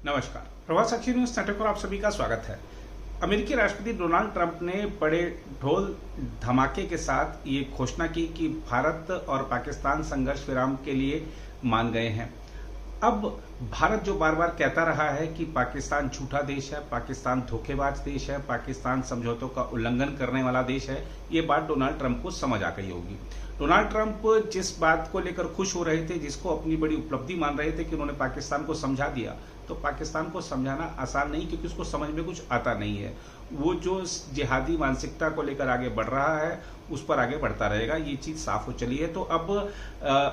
नमस्कार, प्रभात साक्षी news network पर आप सभी का स्वागत है। अमेरिकी राष्ट्रपति डोनाल्ड ट्रंप ने बड़े ढोल धमाके के साथ ये घोषणा की कि भारत और पाकिस्तान संघर्ष विराम के लिए मान गए हैं। अब भारत जो बार बार कहता रहा है कि पाकिस्तान झूठा देश है, पाकिस्तान धोखेबाज देश है, पाकिस्तान समझौतों का उल्लंघन करने वाला देश है, ये बात डोनाल्ड ट्रंप को समझ आ गई होगी। डोनाल्ड ट्रंप जिस बात को लेकर खुश हो रहे थे, जिसको अपनी बड़ी उपलब्धि मान रहे थे कि उन्होंने पाकिस्तान को समझा दिया, तो पाकिस्तान को समझाना आसान नहीं, क्योंकि उसको समझ में कुछ आता नहीं है। वो जो जिहादी मानसिकता को लेकर आगे बढ़ रहा है, उस पर आगे बढ़ता रहेगा, ये चीज साफ हो चली है। तो अब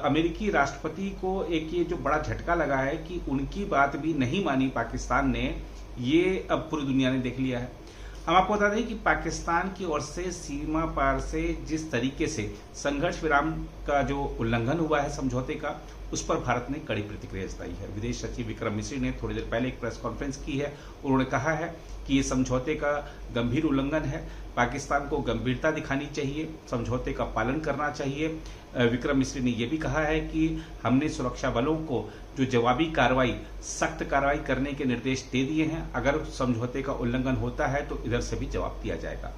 अमेरिकी राष्ट्रपति को एक ये जो बड़ा झटका लगा है कि उनकी बात भी नहीं मानी पाकिस्तान ने, ये अब पूरी दुनिया ने देख लिया है। हम आपको बता दें कि पाकिस्तान की ओर से सीमा पार से जिस तरीके से संघर्ष विराम का जो उल्लंघन हुआ है समझौते का, उस पर भारत ने कड़ी प्रतिक्रिया जताई है। विदेश सचिव विक्रम मिश्री ने थोड़ी देर पहले एक प्रेस कॉन्फ्रेंस की है। उन्होंने कहा है कि ये समझौते का गंभीर उल्लंघन है, पाकिस्तान को गंभीरता दिखानी चाहिए, समझौते का पालन करना चाहिए। विक्रम मिश्री ने यह भी कहा है कि हमने सुरक्षा बलों को जो जवाबी कार्रवाई, सख्त कार्रवाई करने के निर्देश दे दिए हैं। अगर समझौते का उल्लंघन होता है तो इधर से भी जवाब दिया जाएगा।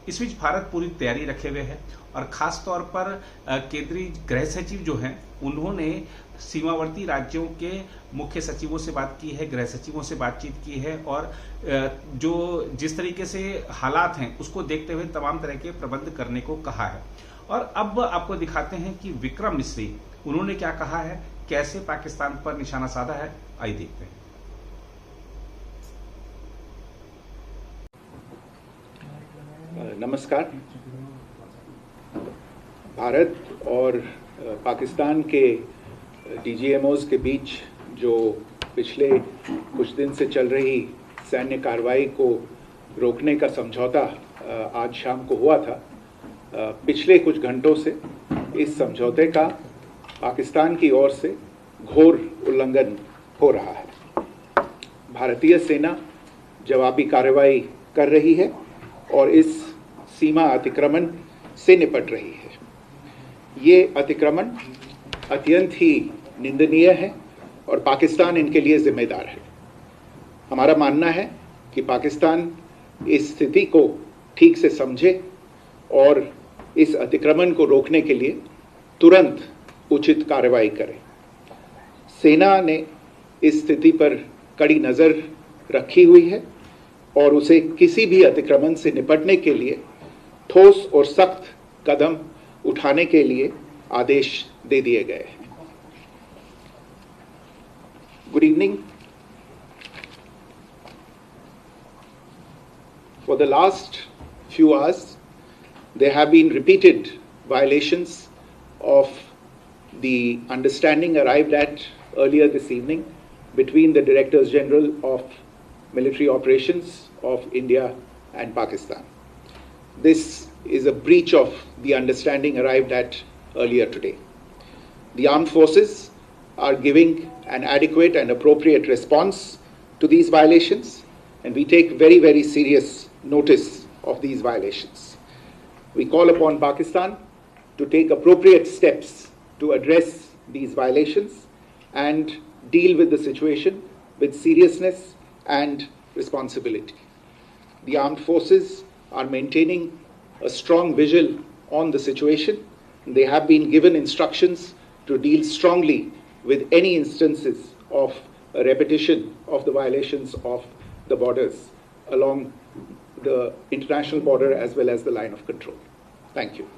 इस बीच भारत पूरी तैयारी रखे हुए है और खास तौर पर केंद्रीय गृह सचिव जो हैं, उन्होंने सीमावर्ती राज्यों के मुख्य सचिवों से बात की है, गृह सचिवों से बातचीत की है और जो जिस तरीके से हालात हैं उसको देखते हुए तमाम तरह के प्रबंध करने को कहा है। और अब आपको दिखाते हैं कि विक्रम मिश्री उन्होंने क्या कहा है, कैसे पाकिस्तान पर निशाना साधा है, आइए देखते हैं। नमस्कार। भारत और पाकिस्तान के डीजीएमओज के बीच जो पिछले कुछ दिन से चल रही सैन्य कार्रवाई को रोकने का समझौता आज शाम को हुआ था, पिछले कुछ घंटों से इस समझौते का पाकिस्तान की ओर से घोर उल्लंघन हो रहा है। भारतीय सेना जवाबी कार्रवाई कर रही है और इस सीमा अतिक्रमण से निपट रही है। ये अतिक्रमण अत्यंत ही निंदनीय है और पाकिस्तान इनके लिए जिम्मेदार है। हमारा मानना है कि पाकिस्तान इस स्थिति को ठीक से समझे और इस अतिक्रमण को रोकने के लिए तुरंत उचित कार्रवाई करे। सेना ने इस स्थिति पर कड़ी नज़र रखी हुई है और उसे किसी भी अतिक्रमण से निपटने के लिए ठोस और सख्त कदम उठाने के लिए आदेश दे दिए गए हैं। Good evening. For the last few hours, there have been repeated violations of the understanding arrived at earlier this evening between the Directors General of Military Operations of India and Pakistan. This is a breach of the understanding arrived at earlier today. The armed forces are giving an adequate and appropriate response to these violations, and we take very, very serious notice of these violations. We call upon Pakistan to take appropriate steps to address these violations and deal with the situation with seriousness and responsibility. The armed forces are maintaining a strong vigil on the situation. They have been given instructions to deal strongly with any instances of a repetition of the violations of the borders along the international border as well as the line of control. Thank you.